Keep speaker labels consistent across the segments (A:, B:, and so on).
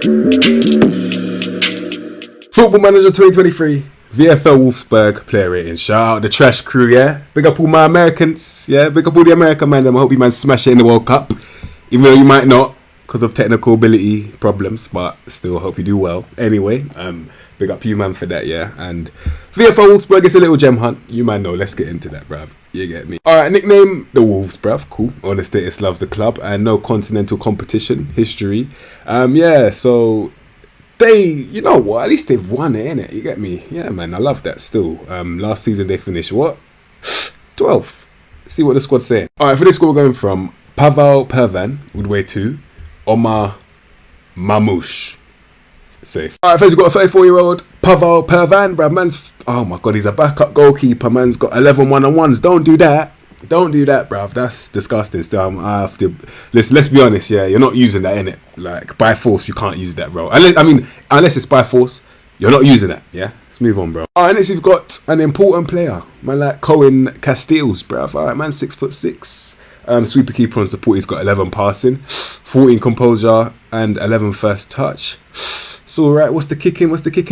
A: Football Manager 2023, VFL Wolfsburg player rating. Shout out the trash crew, yeah? Big up all my Americans, yeah? Big up all the American man. I hope you man smash it in the World Cup. Even though you might not, because of technical ability problems, but still hope you do well. Anyway, big up you man for that, yeah? And VFL Wolfsburg is a little gem hunt. You man know, let's get into that, bruv. You get me. Alright, nickname the Wolves, bruv. Cool. On the status loves the club and no continental competition history. Yeah, so they, you know what, at least they've won it, innit? You get me? Yeah, man, I love that still. Last season they finished what? 12th. See what the squad's saying. Alright, for this squad we're going from Pavel Pervan, Woodway 2, Omar Mamouche. Safe. Alright, first we've got a 34-year-old Pavel Pervan, bruv. Man's, oh my god, he's a backup goalkeeper. Man's got 11 one-on-ones. Don't do that. Don't do that, bruv. That's disgusting. Still, I have to. Let's be honest, yeah. You're not using that, innit? Like, by force, you can't use that, bro. Unless it's by force, you're not using that, yeah? Let's move on, bro. Alright, next we've got an important player. Man like Cohen Castiles, bruv. Alright, man, 6'6". Sweeper keeper on support. He's got 11 passing, 14 composure, and 11 first touch. It's alright. What's the kicking?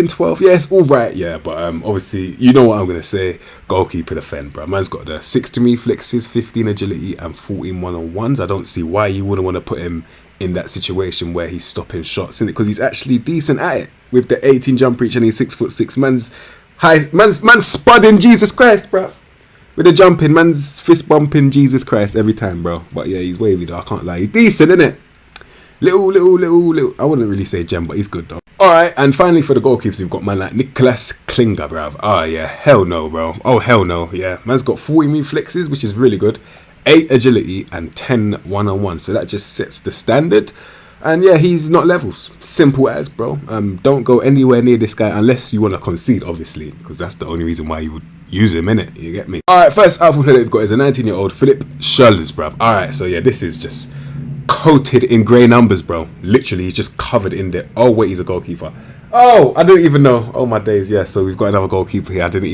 A: 12? Yeah, it's alright, yeah. But obviously, you know what I'm going to say. Goalkeeper defend, bro. Man's got the 16 reflexes, 15 agility, and 14 one-on-ones. I don't see why you wouldn't want to put him in that situation where he's stopping shots, innit? Because he's actually decent at it. With the 18 jump reach and he's 6'6". Man's spudding Jesus Christ, bro. With the jumping, man's fist bumping Jesus Christ every time, bro. But yeah, he's wavy though. I can't lie. He's decent, innit? Little. I wouldn't really say gem, but he's good though. Alright, and finally for the goalkeepers, we've got man like Nicholas Klinger, bruv. Oh yeah, hell no, bro. Oh hell no, yeah. Man's got 40 reflexes, which is really good. 8 agility and 10 one-on-one. So that just sets the standard. And yeah, he's not levels. Simple as, bro. Don't go anywhere near this guy unless you want to concede, obviously. Because that's the only reason why you would use him, innit? You get me? Alright, first outfield player we've got is a 19-year-old Philip Schurles, bruv. Alright, so yeah, this is just coated in grey numbers, bro. Literally, he's just covered in there. Oh wait, he's a goalkeeper. Oh, I didn't even know. Oh my days, yeah. So we've got another goalkeeper here. I couldn't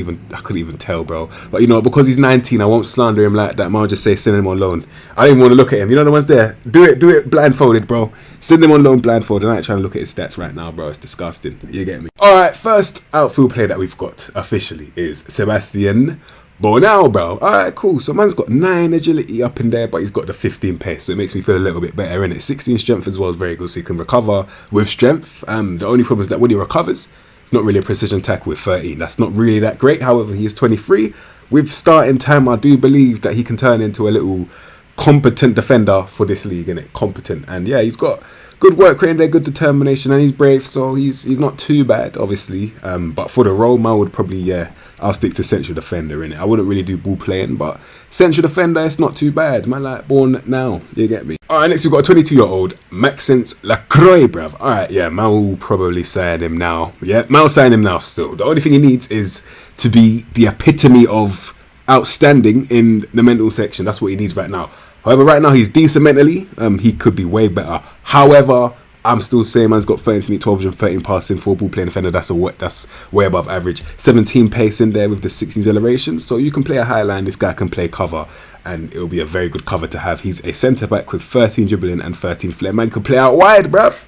A: even tell, bro. But you know, because he's 19, I won't slander him like that. Man, I'll just say send him on loan. I don't even want to look at him. You know the ones there. Do it blindfolded, bro. Send him on loan blindfolded. I ain't trying to look at his stats right now, bro. It's disgusting. You get me? All right, first outfield player that we've got officially is Sebastian Bonao, bro. Alright, cool. So man's got 9 agility up in there, but he's got the 15 pace, so it makes me feel a little bit better, innit? 16 strength as well is very good, so he can recover with strength. The only problem is that when he recovers, it's not really a precision tackle with 13. That's not really that great. However, he is 23. With starting time, I do believe that he can turn into a little competent defender for this league, innit? Competent. And yeah, he's got good work rate there, good determination, and he's brave, so he's not too bad, obviously. But for the role, man would probably, yeah, I'll stick to central defender, innit? I wouldn't really do ball playing, but central defender, it's not too bad. Man, like, born now, you get me? Alright, next we've got a 22-year-old MICZTWITCH, bruv. Alright, yeah, man will probably sign him now. Yeah, man will sign him now still. The only thing he needs is to be the epitome of outstanding in the mental section. That's what he needs right now. However, right now he's decent mentally. He could be way better. However, I'm still saying man's got 13, 12 and 13 passing for a ball playing defender. That's way above average. 17 pace in there with the 16 acceleration. So you can play a high line. This guy can play cover, and it'll be a very good cover to have. He's a centre back with 13 dribbling and 13 flair. Man can play out wide, bruv.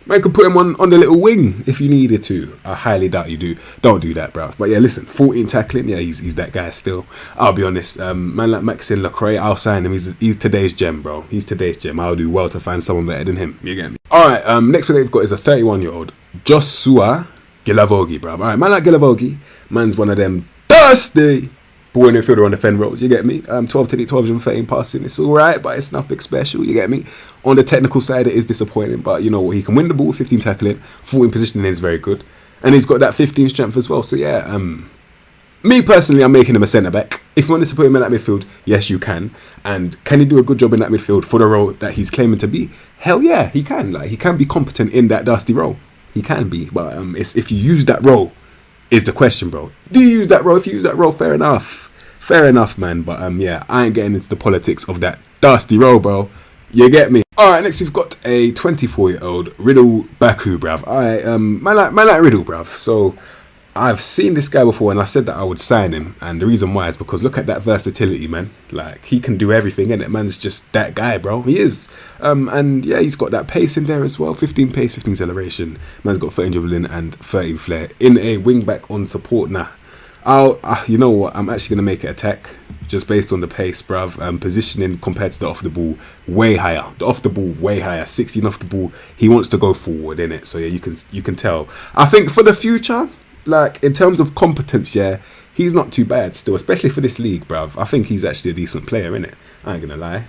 A: Man could put him on the little wing if you needed to. I highly doubt you do. Don't do that, bruv. But yeah, listen, 14 tackling. Yeah, he's that guy still. I'll be honest. Man like MICZTWITCH, I'll sign him. He's today's gem, bro. He's today's gem. I'll do well to find someone better than him. You get me? Alright, next one they've got is a 31-year-old Joshua Gilavogi, bruv. Alright, man like Gilavogi. Man's one of them thirsty ball in midfielder on defend roles, you get me? 12 to 12 and 13 passing, it's alright, but it's nothing special, you get me? On the technical side, it is disappointing, but you know what? He can win the ball, 15 tackling, 14 positioning is very good, and he's got that 15 strength as well. So yeah, me personally, I'm making him a centre back. If you wanted to put him in that midfield, yes, you can. And can he do a good job in that midfield for the role that he's claiming to be? Hell yeah, he can. Like, he can be competent in that dusty role. He can be, but it's if you use that role is the question, bro. Do you use that role? If you use that role, fair enough. Fair enough, man. But yeah, I ain't getting into the politics of that dusty role, bro. You get me? Alright, next we've got a 24-year-old Riddle Baku, bruv. Alright, man like Riddle, bruv. So I've seen this guy before and I said that I would sign him, and the reason why is because look at that versatility, man. Like, he can do everything, and man's just that guy, bro. He is. And yeah, he's got that pace in there as well. 15 pace, 15 acceleration. Man's got 13 dribbling and 13 flair. In a wing back on support, nah. You know what? I'm actually going to make it attack just based on the pace, bruv. Positioning compared to the off the ball, way higher. The off the ball, way higher. 16 off the ball. He wants to go forward, innit? So yeah, you can tell. I think for the future, like, in terms of competence, yeah, he's not too bad still, especially for this league, bruv. I think he's actually a decent player, innit? I ain't gonna lie.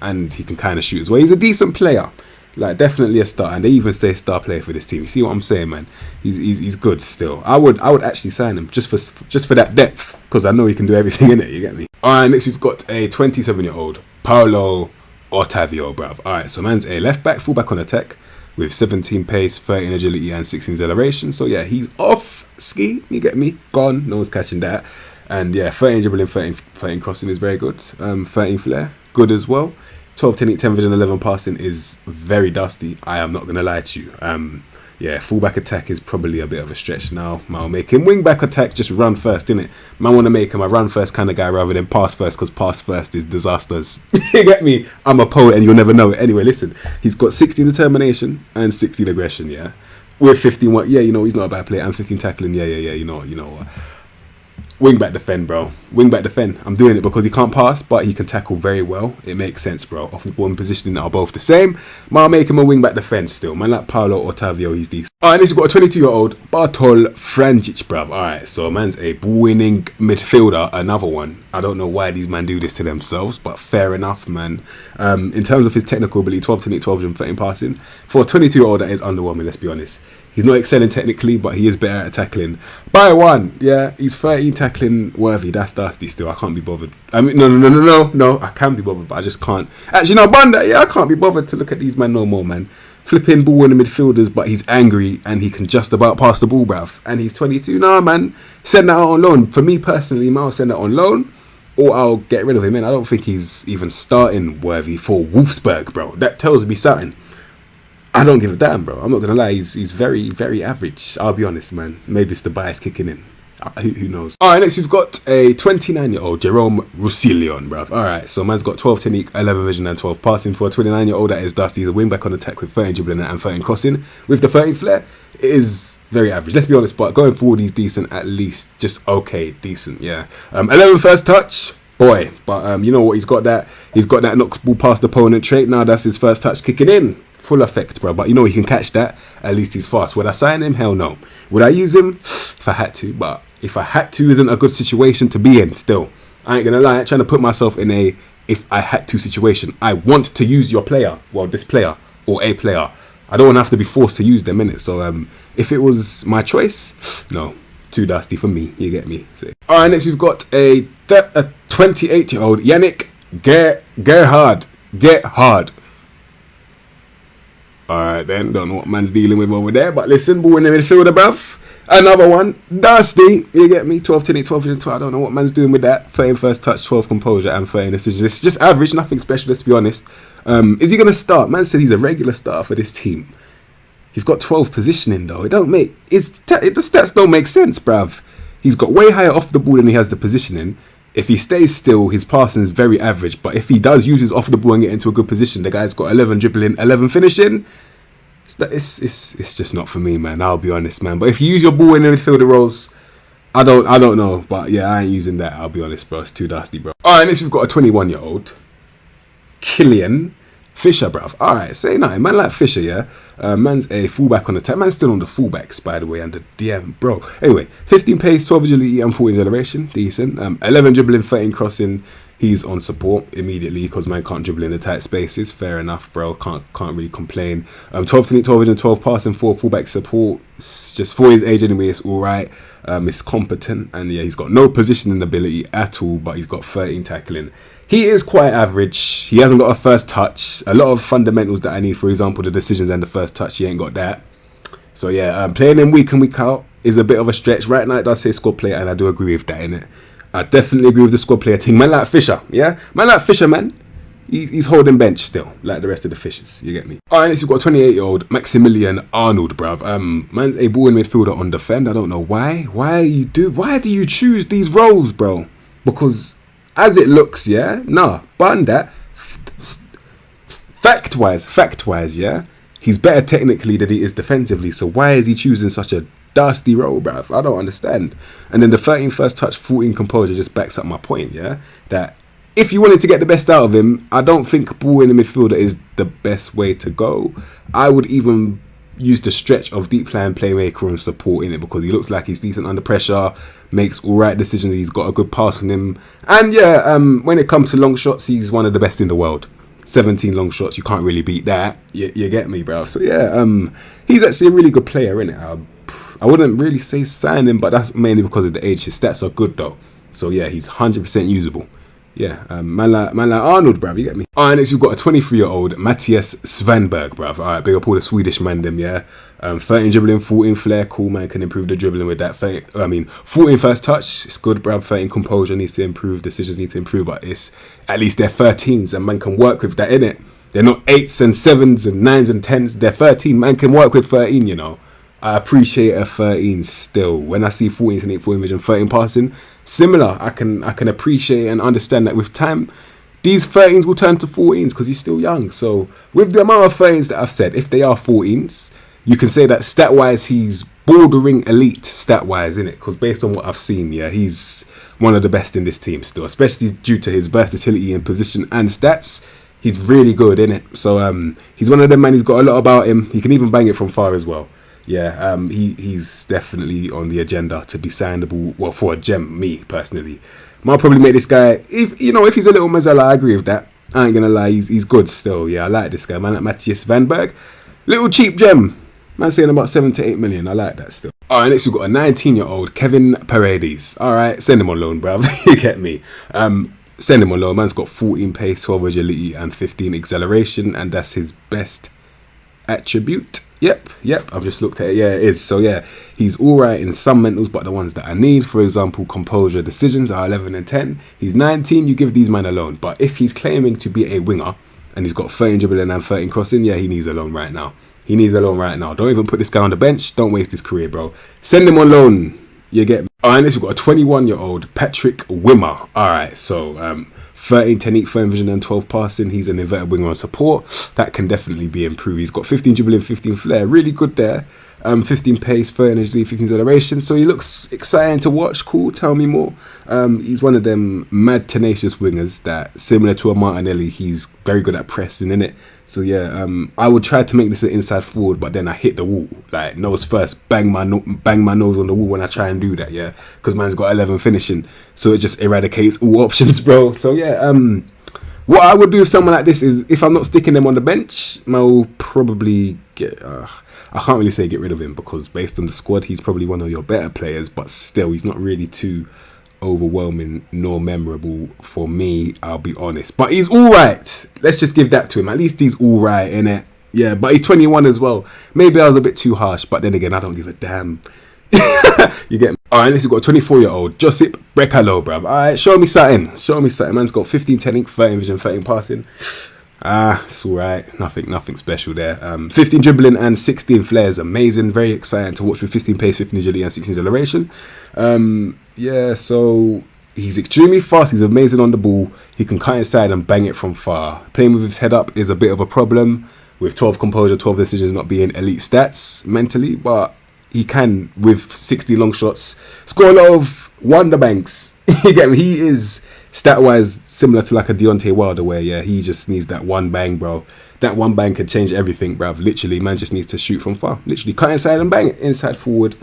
A: And he can kind of shoot as well. He's a decent player. Like, definitely a star. And they even say star player for this team. You see what I'm saying, man? He's good still. I would actually sign him just for that depth, because I know he can do everything in it, you get me? Alright, next we've got a 27-year-old Paulo Otavio, bruv. Alright, so man's a left back, full back on attack, with 17 pace, 13 agility and 16 acceleration. So yeah, he's off ski, you get me? Gone, no one's catching that. And yeah, 13 dribbling, 13 crossing is very good. 13 flair, good as well. 12 technique, 10 vision, 11 passing is very dusty. I am not going to lie to you. Yeah, fullback attack is probably a bit of a stretch now. I'll make him wing back attack, just run first, innit? Man, want to make him a run first kind of guy rather than pass first, because pass first is disasters. You get me? I'm a poet and you'll never know it. Anyway, listen, he's got 16 determination and 16 aggression, yeah? With 15, what? Yeah, you know, he's not a bad player. And 15 tackling, yeah, you know what? Wing back defend, bro. Wing back defend. I'm doing it because he can't pass, but he can tackle very well. It makes sense, bro. Off the ball and positioning are both the same. I'll make him a wing back defend still. Man, like Paulo Otavio, he's decent. Alright, next we've got a 22-year-old Bartol Franjic, bruv. Alright, so man's a winning midfielder. Another one. I don't know why these men do this to themselves, but fair enough, man. In terms of his technical ability, 12 technique, 12 and 13 passing. For a 22-year-old, that is underwhelming, let's be honest. He's not excelling technically, but he is better at tackling by one. Yeah, he's 13 tackling worthy. That's dusty still. I can't be bothered. I mean, no. I can be bothered, but I just can't. Actually, no, Banda. Yeah, I can't be bothered to look at these men no more, man. Flipping ball in the midfielders, but he's angry and he can just about pass the ball, bruv. And he's 22. Nah, man. Send that out on loan. For me personally, man, I'll send that on loan, or I'll get rid of him. And I don't think he's even starting worthy for Wolfsburg, bro. That tells me something. I don't give a damn, bro. I'm not gonna lie. He's very, very average. I'll be honest, man. Maybe it's the bias kicking in. Who knows? All right, next we've got a 29-year-old Jerome Roussillon, bruv. All right, so man's got 12 technique, 11 vision, and 12 passing. For a 29-year-old, that is dusty. He's a wing back on attack with 13 dribbling and 13 crossing. With the 13 flair, it is very average. Let's be honest, but going forward, he's decent at least. Just okay, decent, yeah. 11 first touch. Boy, but you know what? He's got that knocks ball past opponent trait. Now that's his first touch kicking in. Full effect, bro. But you know he can catch that. At least he's fast. Would I sign him? Hell no. Would I use him? If I had to. But if I had to, isn't a good situation to be in still. I ain't gonna lie. I'm trying to put myself in a if I had to situation. I want to use your player. Well, this player or a player. I don't want to have to be forced to use them in it. So if it was my choice, no. Too dusty for me. You get me? Alright, next we've got a 28-year-old Yannick Gerhard. Alright then, don't know what man's dealing with over there, but listen, ball in the midfielder, bruv. Another one, dusty. You get me? 12 technique, 12 vision, 12. I don't know what man's doing with that. 13 first touch, 12 composure, and 13 decisions. It's just average, nothing special. Let's be honest. Is he gonna start? Man said he's a regular starter for this team. He's got 12 positioning though. The stats don't make sense, bruv. He's got way higher off the ball than he has the positioning. If he stays still, his passing is very average. But if he does use his off the ball and get into a good position, the guy's got 11 dribbling, 11 finishing. It's just not for me, man. I'll be honest, man. But if you use your ball in the midfielder roles, I don't know. But yeah, I ain't using that. I'll be honest, bro. It's too dusty, bro. All right, next we've got a 21-year-old Killian Fisher, bruv. Alright, say nothing. Man like Fisher, yeah? Man's a fullback on attack. Man's still on the fullbacks, by the way, and the DM, bro. Anyway, 15 pace, 12 agility, and 14 acceleration. Decent. 11 dribbling, 13 crossing. He's on support immediately because man can't dribble in the tight spaces. Fair enough, bro. Can't really complain. 12 technique, 12 vision, 12 passing, 4 fullback support. It's just for his age anyway, it's alright. It's competent, and yeah, he's got no positioning ability at all, but he's got 13 tackling. He is quite average. He hasn't got a first touch. A lot of fundamentals that I need, for example, the decisions and the first touch, he ain't got that. So yeah, playing him week in, week out is a bit of a stretch. Right now it does say squad player, and I do agree with that, innit? I definitely agree with the squad player thing. Man like Fisher, yeah? Man like Fisher, man. he's holding bench still, like the rest of the fishes. You get me? Alright, next we've got a 28-year-old Maximilian Arnold, bruv. Man's a ball in midfielder on defend. I don't know why. Why do you choose these roles, bro? Because as it looks, yeah, bun that. Fact-wise, yeah, he's better technically than he is defensively. So why is he choosing such a dusty role, bruv? I don't understand. And then the 13 first touch, 14 composure just backs up my point, yeah, that if you wanted to get the best out of him, I don't think ball in the midfielder is the best way to go. I would even use the stretch of deep line playmaker and support in it, because he looks like he's decent under pressure, makes all right decisions, he's got a good pass on him. And yeah, when it comes to long shots, he's one of the best in the world. 17 long shots, you can't really beat that. You get me, bro? So yeah, he's actually a really good player, innit? I wouldn't really say sign him, but that's mainly because of the age. His stats are good though. So yeah, he's 100% usable. Yeah, man like Arnold, bruv, you get me? Alright, next we've got a 23-year-old Mattias Svanberg, bruv. Alright, big up all the Swedish man them, yeah. 13 dribbling, 14 flair, cool, man, can improve the dribbling with that. 14 first touch, it's good, bruv. 13 composure needs to improve, decisions need to improve, but it's at least they're 13s and man can work with that, innit? They're not 8s and 7s and 9s and 10s, they're 13, man can work with 13, you know. I appreciate a 13 still. When I see 14 and 8, 14 vision, 13 passing, similar. I can appreciate and understand that with time, these 13s will turn to 14s because he's still young. So with the amount of 13s that I've said, if they are 14s, you can say that stat-wise he's bordering elite stat-wise, innit? Because based on what I've seen, yeah, he's one of the best in this team still, especially due to his versatility in position and stats. He's really good, innit? So he's one of them, man. He's got a lot about him. He can even bang it from far as well. Yeah, he's definitely on the agenda to be signable. Well, for a gem, me personally, might probably make this guy. If he's a little Mazzella, I agree with that. I ain't gonna lie, he's good still. Yeah, I like this guy, man. Like Mattias Svanberg, little cheap gem. Man, saying about 7 to 8 million. I like that still. Alright, next we've got a 19-year-old Kevin Paredes. Alright, send him on loan, bruv. You get me. Send him on loan. Man's got 14 pace, 12 agility, and 15 acceleration, and that's his best attribute. Yep, I've just looked at it. Yeah, it is. So yeah, he's alright in some mentals, but the ones that I need, for example, composure, decisions, are 11 and 10. He's 19, you give these men a loan. But if he's claiming to be a winger and he's got 13 dribbling and 13 crossing, yeah, he needs a loan right now. He needs a loan right now. Don't even put this guy on the bench. Don't waste his career, bro. Send him on loan. You get me? Alright, next we've got a 21-year-old Patrick Wimmer. Alright, so 13 technique, 13 vision and 12 passing. He's an inverted winger on support. That can definitely be improved. He's got 15 dribbling, 15 flair. Really good there. 15 pace, 13 agility, 15 acceleration. So he looks exciting to watch. Cool, tell me more. He's one of them mad tenacious wingers that, similar to a Martinelli, he's very good at pressing, innit? So yeah, I would try to make this an inside forward, but then I hit the wall, like nose first, bang my nose on the wall when I try and do that, yeah, because man's got 11 finishing, so it just eradicates all options, bro. So yeah, what I would do with someone like this is, if I'm not sticking them on the bench, I'll probably get. I can't really say get rid of him, because based on the squad, he's probably one of your better players, but still, he's not really too overwhelming nor memorable for me, I'll be honest, but he's all right. Let's just give that to him. At least he's all right, innit? Yeah, but he's 21 as well. Maybe I was a bit too harsh, but then again, I don't give a damn. You get me? Alright, next we've got a 24-year-old Josip Brekalo, bruv. Alright, show me something. Man's got 15 technique, 13 vision, 13 passing. It's alright. Nothing special there. 15 dribbling and 16 flares. Amazing. Very exciting to watch with 15 pace, 15 agility and 16 acceleration. Yeah, so he's extremely fast. He's amazing on the ball. He can cut inside and bang it from far. Playing with his head up is a bit of a problem, with 12 composure, 12 decisions not being elite stats mentally, but he can, with 60 long shots, score a lot of wonder banks. You get me? He is stat-wise similar to like a Deontay Wilder, where yeah, he just needs that one bang, bro. That one bang could change everything, bruv. Literally, man just needs to shoot from far. Literally, cut inside and bang it. Inside, forward,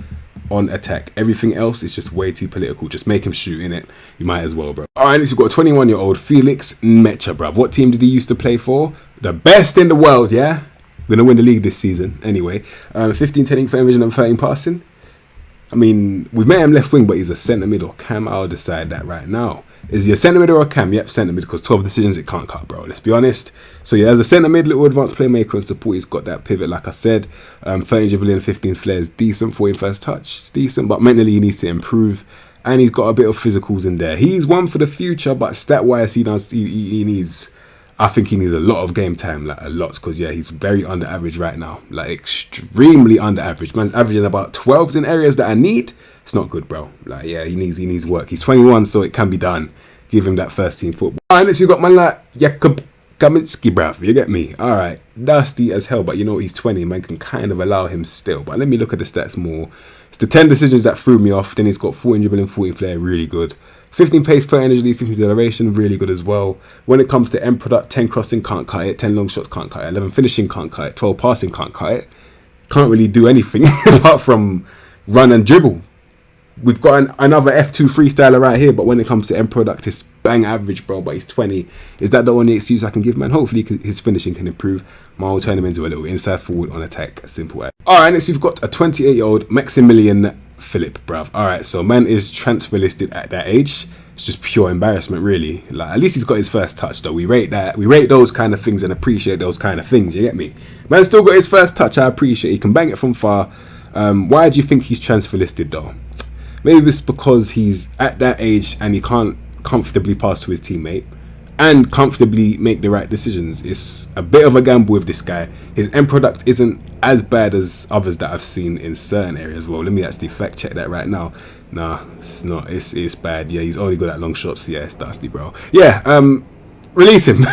A: on attack. Everything else is just way too political. Just make him shoot, innit? You might as well, bro. Alright, next we've got a 21-year-old Felix Mecha, bruv. What team did he used to play for? The best in the world, yeah? Gonna win the league this season. Anyway, 15 technique, 13 vision and 13 passing. I mean, we've met him left wing, but he's a centre mid or cam. I'll decide that right now. Is he a centre mid or a cam? Yep, centre mid, because 12 decisions it can't cut, bro. Let's be honest. So yeah, as a centre mid, little advanced playmaker and support, he's got that pivot, like I said. 13 dribbling, 15 flares, decent. 14 first touch, it's decent, but mentally he needs to improve. And he's got a bit of physicals in there. He's one for the future, but stat-wise, he needs I think he needs a lot of game time, like a lot, because yeah, he's very under average right now, like extremely under average. Man's averaging about 12s in areas that I need. It's not good, bro. Like yeah, he needs work. He's 21, so it can be done. Give him that first team football. And next you got man like Jakub Kaminski, bruv. You get me? All right, nasty as hell, but you know he's 20. Man can kind of allow him still. But let me look at the stats more. It's the 10 decisions that threw me off. Then he's got 14 dribbling, 14 flair, really good. 15 pace, 30 energy, 15 acceleration, really good as well. When it comes to end product, 10 crossing, can't cut it. 10 long shots, can't cut it. 11 finishing, can't cut it. 12 passing, can't cut it. Can't really do anything apart from run and dribble. We've got another F2 freestyler right here, but when it comes to end product, it's bang average, bro. But he's 20. Is that the only excuse I can give, man? Hopefully his finishing can improve. I'll turn him into a little inside forward on attack. Simple. Alright, next we've got a 28-year-old Maximilian Philip, bruv. Alright, so man is transfer listed at that age. It's just pure embarrassment, really. Like, at least he's got his first touch, though. We rate that. We rate those kind of things and appreciate those kind of things. You get me? Man still got his first touch. I appreciate. He can bang it from far. Why do you think he's transfer listed, though? Maybe it's because he's at that age and he can't comfortably pass to his teammate and comfortably make the right decisions. It's a bit of a gamble with this guy. His end product isn't as bad as others that I've seen in certain areas. Well, let me actually fact check that right now. Nah, it's not. It's bad. Yeah, he's only good at long shots. Yeah, it's dusty, bro. Yeah, release him.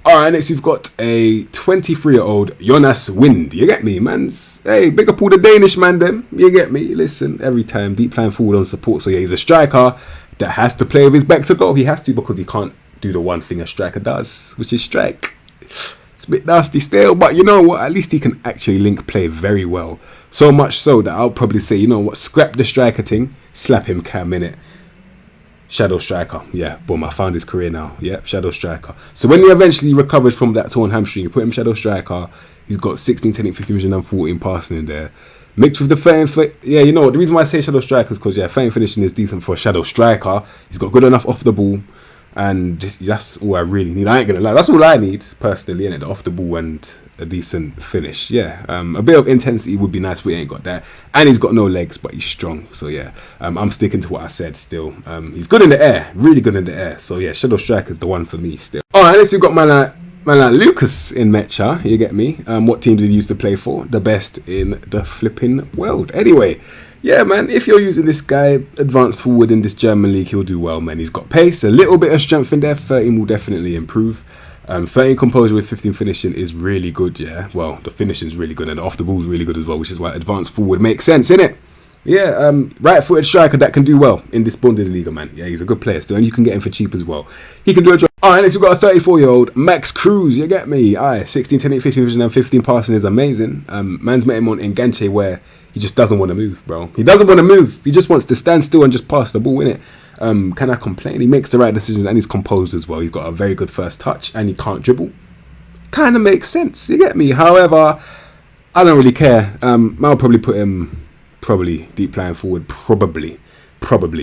A: Alright, next we've got a 23-year-old Jonas Wind. You get me, man? Hey, big up all the Danish man, them. You get me? Listen, every time, deep playing forward on support. So yeah, he's a striker that has to play with his back to goal. He has to because he can't do the one thing a striker does, which is strike. It's a bit nasty still, but you know what? At least he can actually link play very well. So much so that I'll probably say, you know what? Scrap the striker thing, slap him Cam in it. Shadow striker. Yeah, boom, I found his career now. Yeah, shadow striker. So when he eventually recovered from that torn hamstring, you put him shadow striker. He's got 16, 10, 15 vision and 14 passing in there. Mixed with the 30, yeah, you know what? The reason why I say shadow striker is because, yeah, 30 finishing is decent for a shadow striker. He's got good enough off the ball. And that's all I really need. I ain't gonna lie. That's all I need, personally, innit? Off the ball and a decent finish. Yeah, a bit of intensity would be nice, but he ain't got that. And he's got no legs, but he's strong. So yeah, I'm sticking to what I said still. He's good in the air, really good in the air. So yeah, shadow striker's the one for me still. Alright, next we've got man like Lucas in Mecha. You get me? What team did he used to play for? The best in the flipping world. Anyway, yeah, man, if you're using this guy advanced forward in this German league, he'll do well, man. He's got pace, a little bit of strength in there. 13 will definitely improve. 13 composure with 15 finishing is really good, yeah. Well, the finishing's really good and the off the ball's really good as well, which is why advanced forward makes sense, innit? Yeah, right-footed striker that can do well in this Bundesliga, man. Yeah, he's a good player still, and you can get him for cheap as well. He can do a job. Alright, next we've got a 34-year-old Max Cruz, you get me? Alright, 16, 10, 8, 15 vision and 15 passing is amazing. Man's met him on Enganche where he just doesn't want to move, bro. He doesn't want to move. He just wants to stand still and just pass the ball, innit? Can I complain? He makes the right decisions and he's composed as well. He's got a very good first touch and he can't dribble. Kind of makes sense, you get me? However, I don't really care. I'll probably put him deep playing forward. Probably,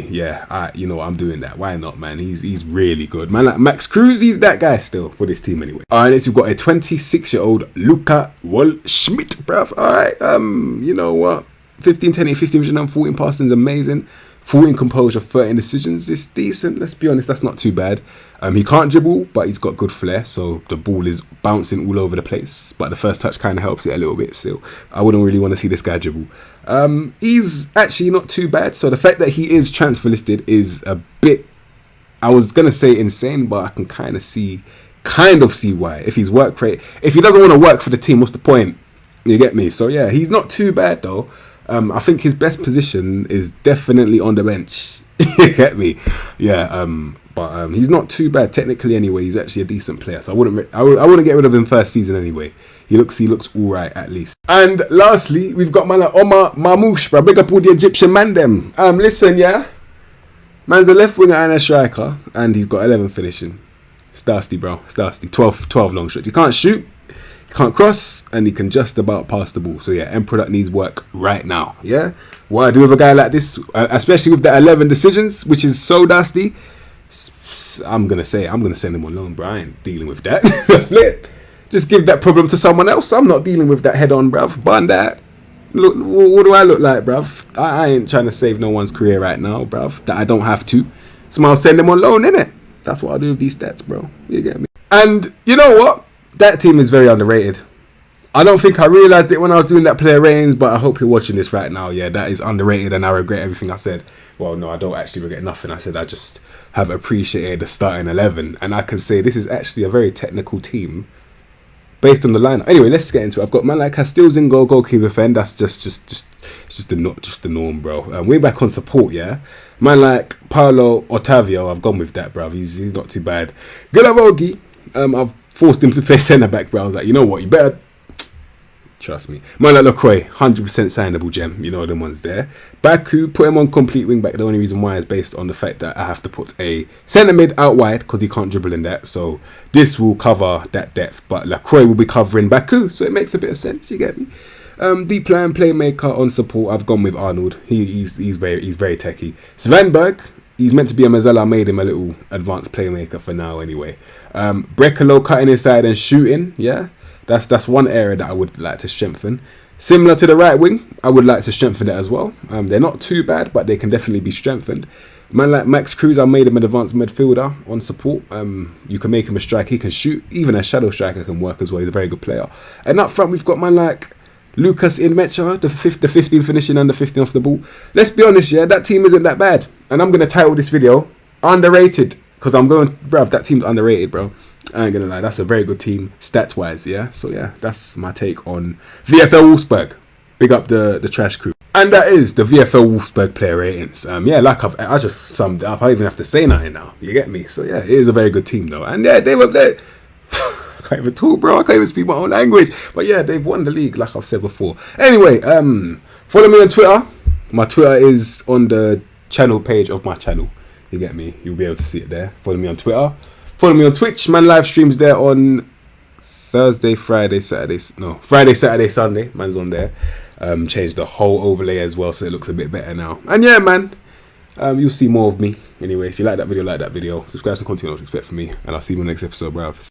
A: yeah. You know what, I'm doing that. Why not, man? He's really good, man. Like Max Cruz, he's that guy still for this team anyway. Alright, next we've got a 26-year-old Luca Waldschmidt, bruv. Alright, you know what? 15, 10, 15 vision and 14 passing is amazing. 14 composure, 13 decisions is decent. Let's be honest, that's not too bad. He can't dribble, but he's got good flair, so the ball is bouncing all over the place. But the first touch kind of helps it a little bit still. I wouldn't really want to see this guy dribble. He's actually not too bad. So the fact that he is transfer listed is a bit, I was going to say insane, but I can kind of see why. If he's work rate, if he doesn't want to work for the team, what's the point? You get me? So yeah, he's not too bad though. I think his best position is definitely on the bench. You get me? Yeah. But he's not too bad technically anyway. He's actually a decent player, so I wouldn't get rid of him first season anyway. He looks all right at least. And lastly, we've got man like Omar Mamouche, bro. Big up all the Egyptian man them. Listen, yeah, man's a left winger and a striker, and he's got 11 finishing. It's dusty, bro. It's dusty. 12 long shots. He can't shoot. Can't cross, and he can just about pass the ball. So yeah, end product needs work right now. Yeah, what I do with a guy like this, especially with the 11 decisions, which is so dusty, I'm gonna send him on loan, bro. I ain't dealing with that. Flip, just give that problem to someone else. I'm not dealing with that head on, bruv. Bun that. Look, what do I look like, bruv? I ain't trying to save no one's career right now, bruv. That I don't have to. So I'll send him on loan, innit? That's what I do with these stats, bro. You get me? And you know what? That team is very underrated. I don't think I realised it when I was doing that player ratings, but I hope you're watching this right now. Yeah, that is underrated, and I regret everything I said. Well, no, I don't actually regret nothing I said. I just have appreciated the starting 11, and I can say this is actually a very technical team based on the lineup. Anyway, let's get into it. I've got man like Castillo's in goal, goalkeeper fan. That's just the norm, bro. We're back on support, yeah. Man like Paulo Otavio, I've gone with that, bro. He's not too bad. Gulabogi, I've forced him to play centre back, bro. I was like, you know what, you better. Trust me. Man like Lacroix, 100% signable gem. You know the ones there. Baku, put him on complete wing back. The only reason why is based on the fact that I have to put a centre mid out wide because he can't dribble in that. So this will cover that depth. But Lacroix will be covering Baku. So it makes a bit of sense. You get me? Deep line playmaker on support. I've gone with Arnold. He's very techie. Svanberg. He's meant to be a Mazzella. I made him a little advanced playmaker for now anyway. Brekalo cutting inside and shooting. Yeah. That's one area that I would like to strengthen. Similar to the right wing, I would like to strengthen it as well. They're not too bad, but they can definitely be strengthened. Man like Max Cruz, I made him an advanced midfielder on support. You can make him a striker. He can shoot. Even a shadow striker can work as well. He's a very good player. And up front, we've got man like Lucas Inmecha, the 15 finishing and the 15 off the ball. Let's be honest, yeah, that team isn't that bad. And I'm going to title this video, Underrated. Because I'm going, bruv, that team's underrated, bro. I ain't gonna lie, that's a very good team stats wise, yeah. So yeah, that's my take on VFL Wolfsburg. Big up the trash crew. And that is the VFL Wolfsburg player ratings. Yeah, like I just summed it up. I don't even have to say nothing now. You get me? So yeah, it is a very good team though. And yeah, they were there. I can't even talk, bro. I can't even speak my own language. But yeah, they've won the league, like I've said before. Anyway, follow me on Twitter. My Twitter is on the channel page of my channel. You get me? You'll be able to see it there. Follow me on Twitter. Follow me on Twitch. Man, live streams there on Thursday, Friday, Saturday. No, Friday, Saturday, Sunday. Man's on there. Changed the whole overlay as well, so it looks a bit better now. And yeah, man, you'll see more of me. Anyway, if you like that video, like that video. Subscribe to continue what to expect from me. And I'll see you in the next episode, bruv.